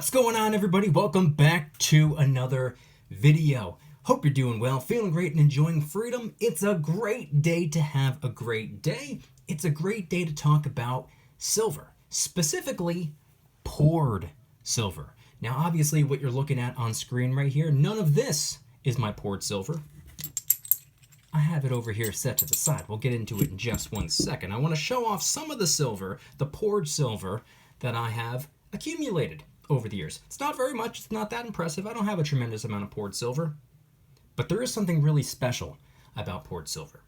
What's going on, everybody? Welcome back to another video. Hope you're doing well, feeling great, and enjoying freedom. It's a great day to have a great day. It's a great day to talk about silver, specifically poured silver. Now, obviously, what you're looking at on screen right here, none of this is my poured silver. I have it over here set to the side. We'll get into it in just one second. I want to show off some of the silver, the poured silver, that I have accumulated over the years. It's not very much. It's not that impressive. I don't have a tremendous amount of poured silver. But there is something really special about poured silver.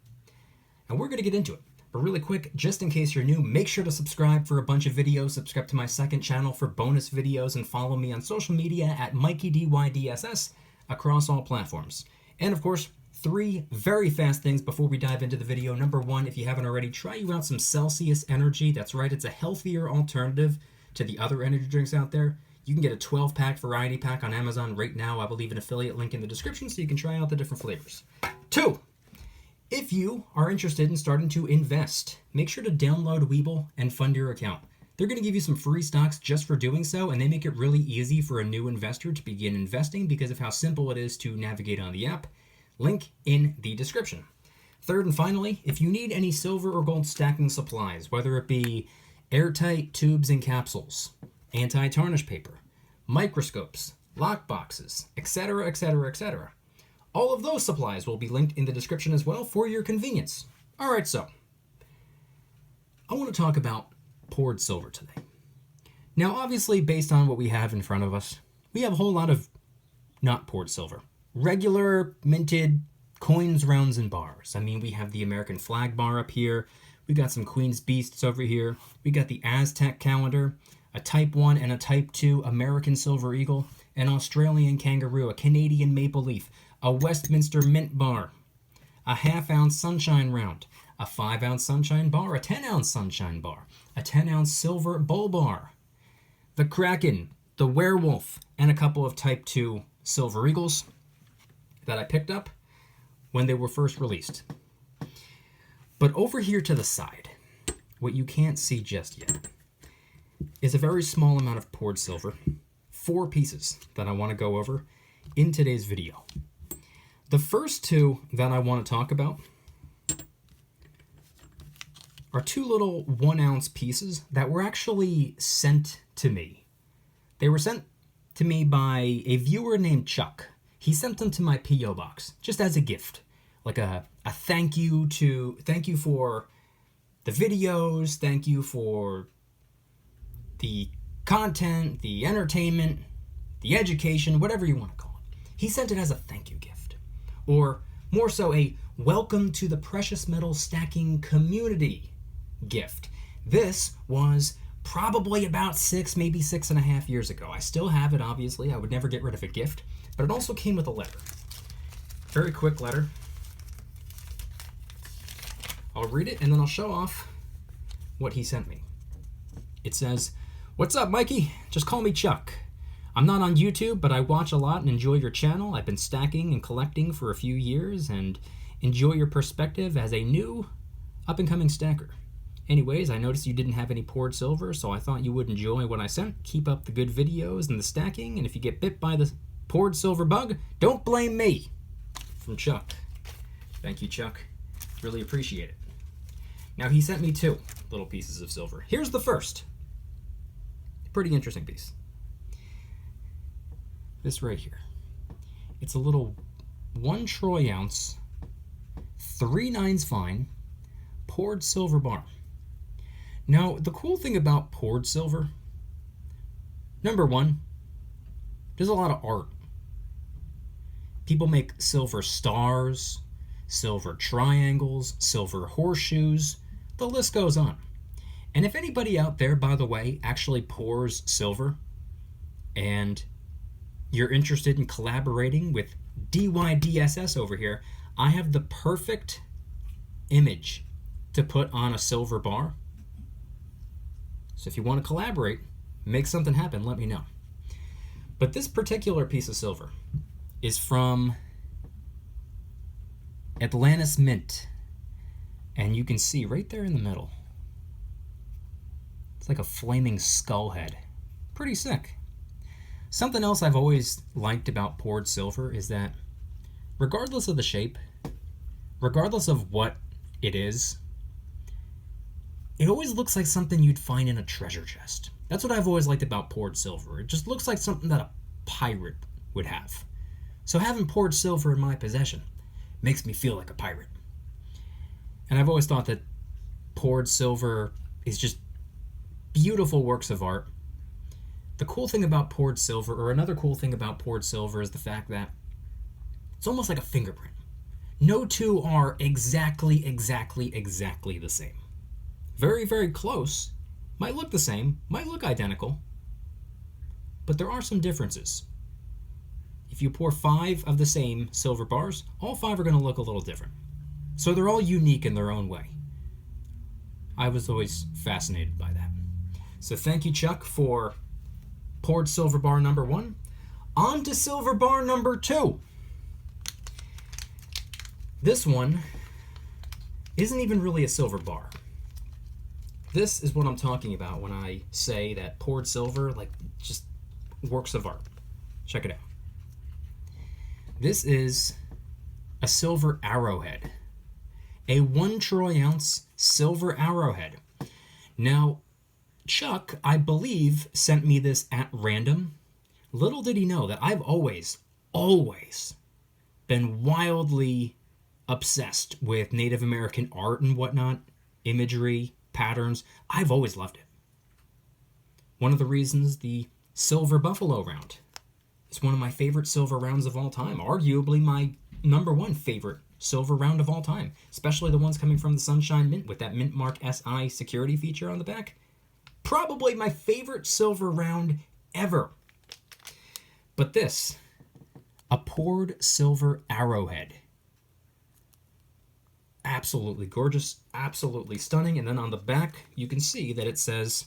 And we're going to get into it. But really quick, just in case you're new, make sure to subscribe for a bunch of videos. Subscribe to my second channel for bonus videos and follow me on social media at Mykie DYDSS across all platforms. And of course, 3 very fast things before we dive into the video. Number 1, if you haven't already, try you out some Celsius Energy. That's right, it's a healthier alternative to the other energy drinks out there. You can get a 12-pack variety pack on Amazon right now. I will leave an affiliate link in the description so you can try out the different flavors. 2, if you are interested in starting to invest, make sure to download Webull and fund your account. They're going to give you some free stocks just for doing so, and they make it really easy for a new investor to begin investing because of how simple it is to navigate on the app. Link in the description. 3rd and finally, if you need any silver or gold stacking supplies, whether it be airtight tubes and capsules, anti-tarnish paper, microscopes, lock boxes, etc., etc., etc. All of those supplies will be linked in the description as well for your convenience. Alright, so I want to talk about poured silver today. Now, obviously, based on what we have in front of us, we have a whole lot of not poured silver. Regular minted coins, rounds, and bars. I mean, we have the American flag bar up here. We got some Queen's Beasts over here. We got the Aztec calendar, a Type 1 and a Type 2 American Silver Eagle, an Australian Kangaroo, a Canadian Maple Leaf, a Westminster Mint Bar, a half-ounce Sunshine Round, a 5-ounce Sunshine Bar, a 10-ounce Sunshine Bar, a 10-ounce Silver Bull Bar, the Kraken, the Werewolf, and a couple of Type 2 Silver Eagles that I picked up when they were first released. But over here to the side, what you can't see just yet is a very small amount of poured silver, 4 pieces that I want to go over in today's video. The first 2 that I want to talk about are 2 little 1-ounce pieces that were actually sent to me. They were sent to me by a viewer named Chuck. He sent them to my P.O. box just as a gift, like a thank you for the videos, thank you for the content, the entertainment, the education, whatever you want to call it. He sent it as a thank you gift, or more so a welcome to the precious metal stacking community gift. This was probably about 6, maybe 6.5 years ago. I still have it, obviously. I would never get rid of a gift, but it also came with a letter. Very quick letter. I'll read it and then I'll show off what he sent me. It says, "What's up, Mikey? Just call me Chuck. I'm not on YouTube, but I watch a lot and enjoy your channel. I've been stacking and collecting for a few years and enjoy your perspective as a new up-and-coming stacker. Anyways, I noticed you didn't have any poured silver, so I thought you would enjoy what I sent. Keep up the good videos and the stacking, and if you get bit by the poured silver bug, don't blame me." From Chuck. Thank you, Chuck. Really appreciate it. Now, he sent me 2 little pieces of silver. Here's the first. Pretty interesting piece. This right here. It's a little 1 troy ounce, 3/9 fine, poured silver bar. Now, the cool thing about poured silver, number 1, there's a lot of art. People make silver stars, silver triangles, silver horseshoes, the list goes on. And if anybody out there, by the way, actually pours silver and you're interested in collaborating with DYDSS over here, I have the perfect image to put on a silver bar. So if you want to collaborate, make something happen, let me know. But this particular piece of silver is from Atlantis Mint. And you can see right there in the middle, it's like a flaming skull head. Pretty sick. Something else I've always liked about poured silver is that regardless of the shape, regardless of what it is, it always looks like something you'd find in a treasure chest. That's what I've always liked about poured silver. It just looks like something that a pirate would have. So having poured silver in my possession makes me feel like a pirate. And I've always thought that poured silver is just beautiful works of art. The cool thing about poured silver, or another cool thing about poured silver, is the fact that it's almost like a fingerprint. No two are exactly the same. Very, very close. Might look the same, might look identical, but there are some differences. If you pour 5 of the same silver bars, all 5 are going to look a little different. So they're all unique in their own way. I was always fascinated by that. So thank you, Chuck, for poured silver bar number 1. On to silver bar number 2. This one isn't even really a silver bar. This is what I'm talking about when I say that poured silver, like, just works of art. Check it out. This is a silver arrowhead. A 1 troy ounce silver arrowhead. Now, Chuck, I believe, sent me this at random. Little did he know that I've always been wildly obsessed with Native American art and whatnot, imagery, patterns. I've always loved it. One of the reasons the silver buffalo round is one of my favorite silver rounds of all time. Arguably my number 1 favorite silver round of all time. Especially the ones coming from the Sunshine Mint with that Mint Mark SI security feature on the back. Probably my favorite silver round ever. But this, a poured silver arrowhead. Absolutely gorgeous, absolutely stunning. And then on the back, you can see that it says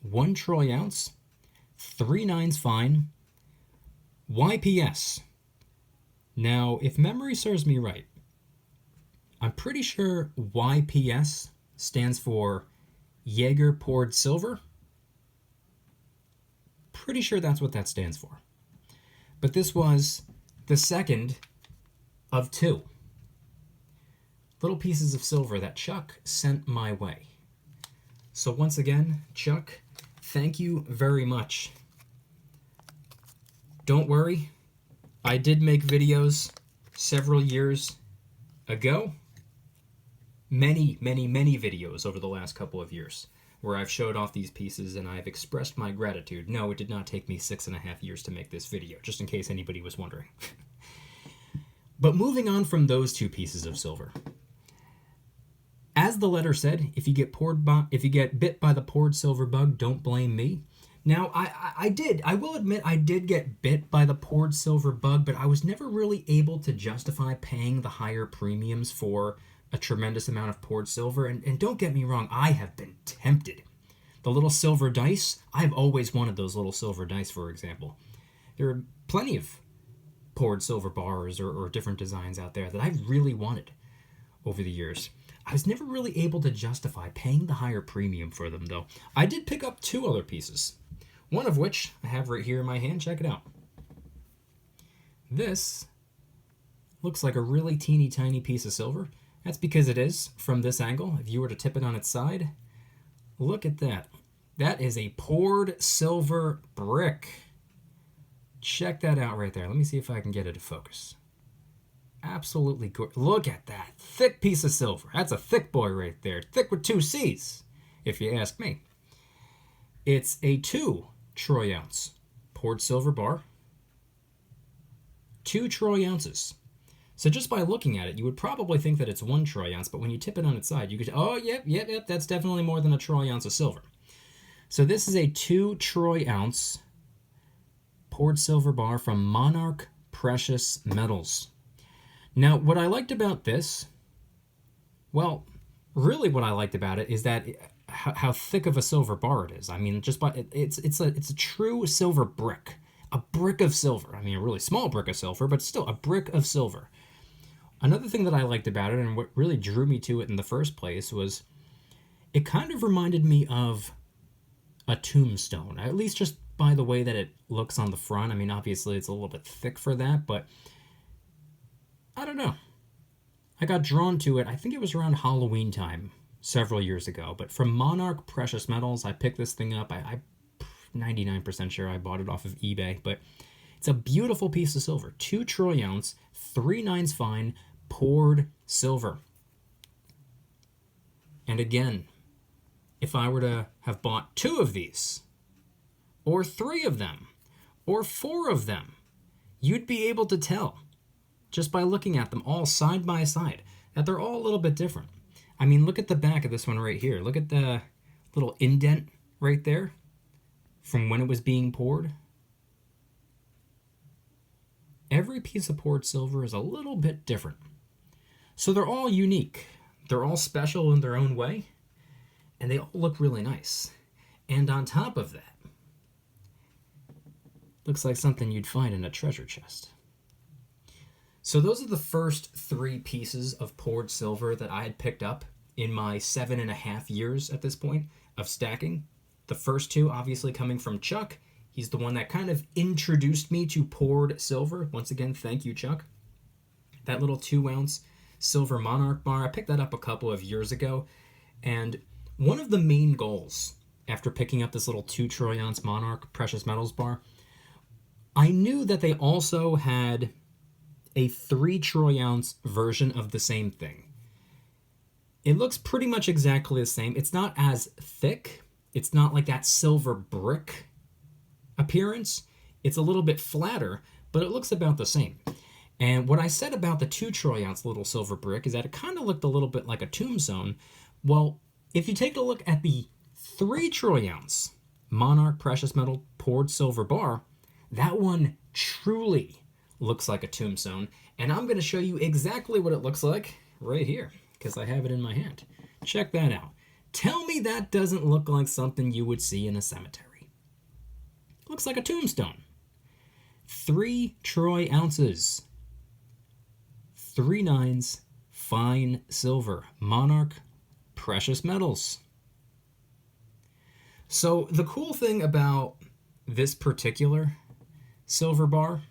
1 troy ounce, 3 nines fine, YPS. Now, if memory serves me right, I'm pretty sure YPS stands for Jaeger poured silver. Pretty sure that's what that stands for. But this was the second of 2 little pieces of silver that Chuck sent my way. So once again, Chuck, thank you very much. Don't worry, I did make videos several years ago. Many videos over the last couple of years where I've showed off these pieces and I've expressed my gratitude. No, it did not take me 6.5 years to make this video, just in case anybody was wondering. But moving on from those 2 pieces of silver. As the letter said, if you get bit by the poured silver bug, don't blame me. Now, I will admit I did get bit by the poured silver bug, but I was never really able to justify paying the higher premiums for a tremendous amount of poured silver. And don't get me wrong, I have been tempted. The little silver dice, I've always wanted those little silver dice, for example. There are plenty of poured silver bars or different designs out there that I've really wanted over the years. I was never really able to justify paying the higher premium for them, though. I did pick up 2 other pieces, one of which I have right here in my hand. Check it out. This looks like a really teeny tiny piece of silver. That's because it is from this angle. If you were to tip it on its side, look at that. That is a poured silver brick. Check that out right there. Let me see if I can get it to focus. Absolutely gorgeous. Look at that. Thick piece of silver. That's a thick boy right there. Thick with 2 C's, if you ask me. It's a 2 troy ounce poured silver bar. 2 troy ounces. So just by looking at it, you would probably think that it's 1 troy ounce, but when you tip it on its side, you could, oh, yep, that's definitely more than a troy ounce of silver. So this is a 2 troy ounce poured silver bar from Monarch Precious Metals. Now, what I liked about this, well, really what I liked about it is that how thick of a silver bar it is. I mean, just by it's a true silver brick, a brick of silver. I mean, a really small brick of silver, but still a brick of silver. Another thing that I liked about it, and what really drew me to it in the first place, was it kind of reminded me of a tombstone, at least just by the way that it looks on the front. I mean, obviously it's a little bit thick for that, but I don't know. I got drawn to it. I think it was around Halloween time several years ago. But from Monarch Precious Metals, I picked this thing up. I'm 99% sure I bought it off of eBay. But it's a beautiful piece of silver. 2 troy ounce, 3/9 fine, poured silver. And again, if I were to have bought 2 of these, or 3 of them, or 4 of them, you'd be able to tell just by looking at them all side by side that they're all a little bit different. I mean, look at the back of this one right here. Look at the little indent right there from when it was being poured. Every piece of poured silver is a little bit different. So they're all unique. They're all special in their own way, and they all look really nice. And on top of that, looks like something you'd find in a treasure chest. So those are the first 3 pieces of poured silver that I had picked up in my 7.5 years at this point of stacking. The first 2 obviously coming from Chuck. He's the one that kind of introduced me to poured silver. Once again, thank you, Chuck. That little 2-ounce silver Monarch bar, I picked that up a couple of years ago. And one of the main goals after picking up this little 2 troy ounce Monarch Precious Metals bar, I knew that they also had a 3 troy ounce version of the same thing. It looks pretty much exactly the same. It's not as thick. It's not like that silver brick appearance. It's a little bit flatter, but it looks about the same. And what I said about the 2 troy ounce little silver brick is that it kind of looked a little bit like a tombstone. Well, if you take a look at the 3 troy ounce Monarch Precious Metal poured silver bar, that one truly looks like a tombstone, and I'm going to show you exactly what it looks like right here because I have it in my hand. Check that out. Tell me that doesn't look like something you would see in a cemetery. Looks like a tombstone. 3 troy ounces, 3/9 fine silver, Monarch Precious Metals. So the cool thing about this particular silver bar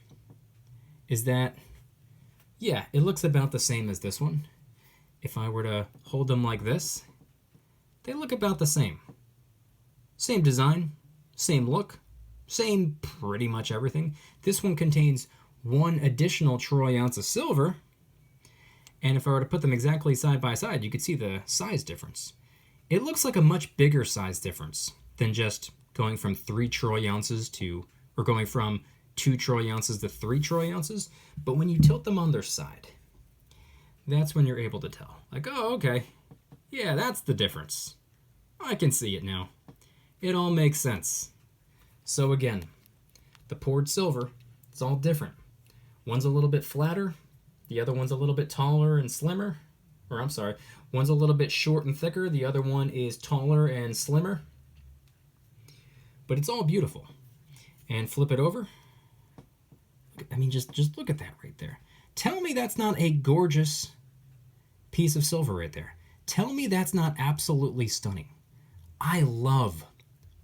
is that, yeah, it looks about the same as this one. If I were to hold them like this, they look about the same. Same design, same look, same pretty much everything. This one contains 1 additional troy ounce of silver, and if I were to put them exactly side by side, you could see the size difference. It looks like a much bigger size difference than just going from 3 troy ounces to, or going from 2 troy ounces to 3 troy ounces, but when you tilt them on their side, that's when you're able to tell. Like, oh, okay, yeah, that's the difference. I can see it now. It all makes sense. So again, the poured silver, it's all different. One's a little bit flatter, the other one's a little bit taller and slimmer, or I'm sorry, one's a little bit short and thicker, the other one is taller and slimmer. But it's all beautiful. And flip it over. I mean, just look at that right there. Tell me that's not a gorgeous piece of silver right there. Tell me that's not absolutely stunning. I love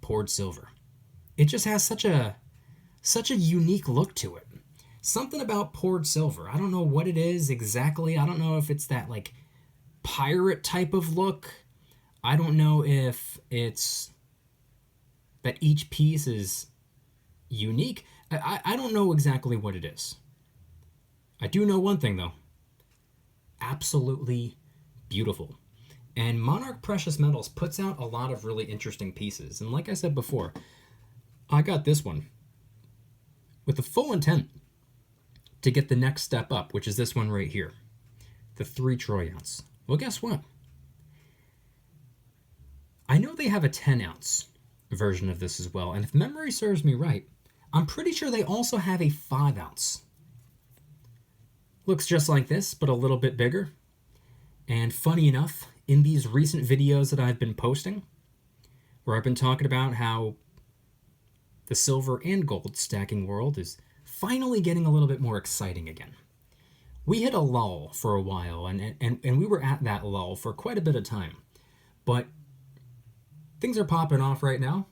poured silver. It just has such a unique look to it. Something about poured silver. I don't know what it is exactly. I don't know if it's that like pirate type of look. I don't know if it's that each piece is unique. I don't know exactly what it is. I do know one thing, though. Absolutely beautiful. And Monarch Precious Metals puts out a lot of really interesting pieces. And like I said before, I got this one with the full intent to get the next step up, which is this one right here, the 3 troy ounce. Well, guess what? I know they have a 10 ounce version of this as well. And if memory serves me right, I'm pretty sure they also have a 5 ounce. Looks just like this, but a little bit bigger. And funny enough, in these recent videos that I've been posting, where I've been talking about how the silver and gold stacking world is finally getting a little bit more exciting again. We hit a lull for a while, and we were at that lull for quite a bit of time. But things are popping off right now.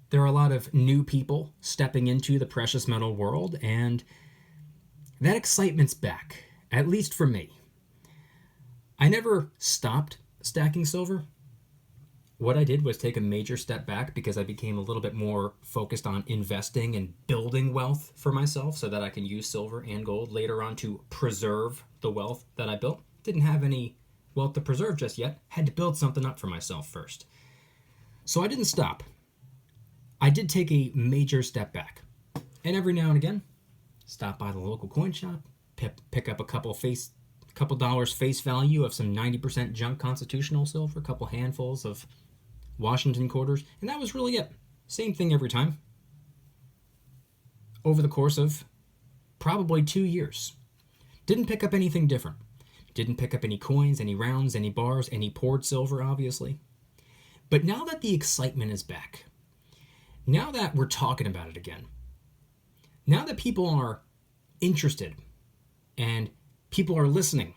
There are a lot of new people stepping into the precious metal world, and that excitement's back, at least for me. I never stopped stacking silver. What I did was take a major step back because I became a little bit more focused on investing and building wealth for myself so that I can use silver and gold later on to preserve the wealth that I built. Didn't have any wealth to preserve just yet. Had to build something up for myself first. So I didn't stop. I did take a major step back. And every now and again, stop by the local coin shop, pick up a couple dollars face value of some 90% junk constitutional silver, a couple handfuls of Washington quarters, and that was really it. Same thing every time. Over the course of probably 2 years. Didn't pick up anything different. Didn't pick up any coins, any rounds, any bars, any poured silver, obviously. But now that the excitement is back, now that we're talking about it again, now that people are interested and people are listening,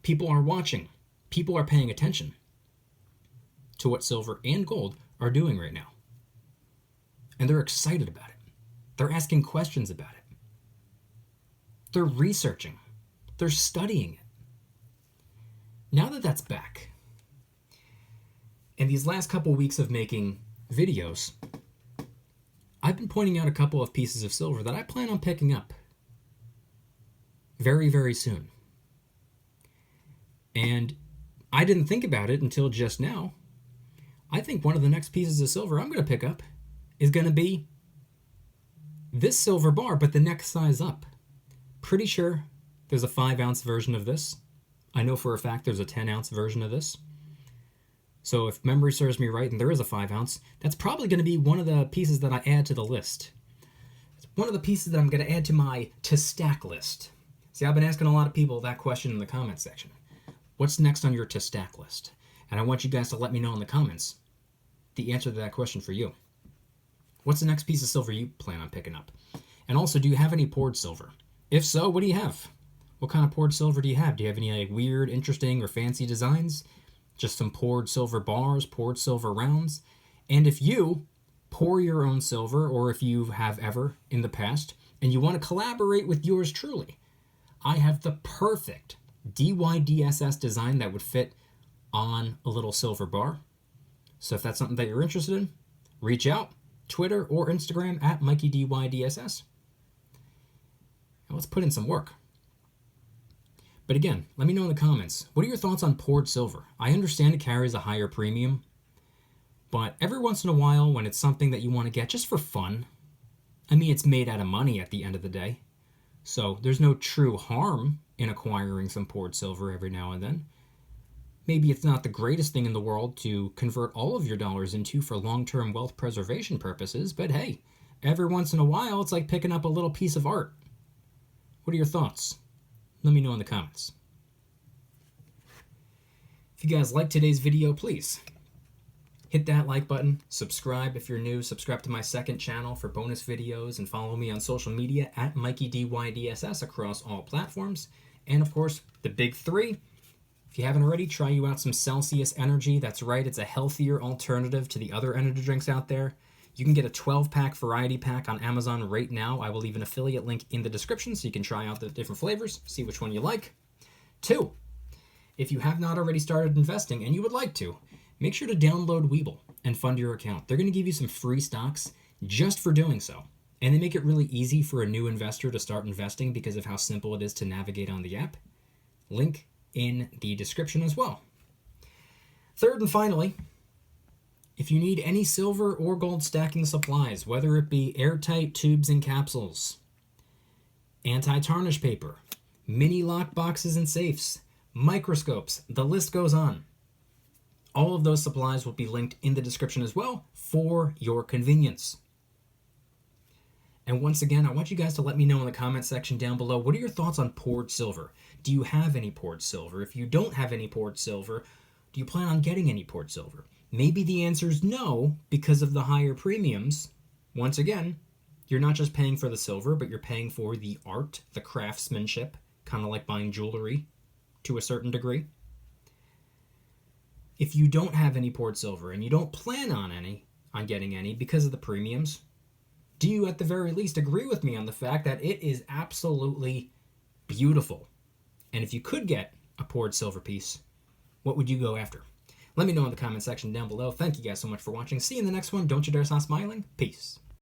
people are watching, people are paying attention to what silver and gold are doing right now. And they're excited about it. They're asking questions about it. They're researching. They're studying it. Now that that's back, and these last couple weeks of making videos, I've been pointing out a couple of pieces of silver that I plan on picking up very, very soon. And I didn't think about it until just now. I think one of the next pieces of silver I'm going to pick up is going to be this silver bar, but the next size up. Pretty sure there's a 5-ounce version of this. I know for a fact there's a 10-ounce version of this. So if memory serves me right and there is a 5-ounce, that's probably going to be one of the pieces that I add to the list. It's one of the pieces that I'm going to add to my to-stack list. See, I've been asking a lot of people that question in the comment section. What's next on your to-stack list? And I want you guys to let me know in the comments the answer to that question for you. What's the next piece of silver you plan on picking up? And also, do you have any poured silver? If so, what do you have? What kind of poured silver do you have? Do you have any weird, interesting, or fancy designs? Just some poured silver bars, poured silver rounds? And if you pour your own silver, or if you have ever in the past, and you want to collaborate with yours truly, I have the perfect DYDSS design that would fit on a little silver bar. So if that's something that you're interested in, reach out, Twitter or Instagram at Mykie DYDSS. Now let's put in some work. But again, let me know in the comments, what are your thoughts on poured silver? I understand it carries a higher premium, but every once in a while when it's something that you want to get just for fun, I mean, it's made out of money at the end of the day. So there's no true harm in acquiring some poured silver every now and then. Maybe it's not the greatest thing in the world to convert all of your dollars into for long-term wealth preservation purposes, but hey, every once in a while, it's like picking up a little piece of art. What are your thoughts? Let me know in the comments. If you guys liked today's video, please hit that like button, subscribe if you're new, subscribe to my second channel for bonus videos, and follow me on social media at Mykie DYDSS across all platforms. And of course, the big three. If you haven't already, try you out some Celsius Energy. That's right, it's a healthier alternative to the other energy drinks out there. You can get a 12-pack variety pack on Amazon right now. I will leave an affiliate link in the description so you can try out the different flavors, see which one you like. 2, if you have not already started investing and you would like to, make sure to download Webull and fund your account. They're going to give you some free stocks just for doing so. And they make it really easy for a new investor to start investing because of how simple it is to navigate on the app. Link in the description as well. 3rd and finally, if you need any silver or gold stacking supplies, whether it be airtight tubes and capsules, anti-tarnish paper, mini lock boxes and safes, microscopes, the list goes on. All of those supplies will be linked in the description as well for your convenience. And once again, I want you guys to let me know in the comment section down below, what are your thoughts on poured silver? Do you have any poured silver? If you don't have any poured silver, do you plan on getting any poured silver? Maybe the answer is no because of the higher premiums. Once again, you're not just paying for the silver, but you're paying for the art, the craftsmanship, kind of like buying jewelry to a certain degree. If you don't have any poured silver and you don't plan on any, on getting any because of the premiums? Do you at the very least agree with me on the fact that it is absolutely beautiful? And if you could get a poured silver piece, what would you go after? Let me know in the comment section down below. Thank you guys so much for watching. See you in the next one. Don't you dare stop smiling. Peace.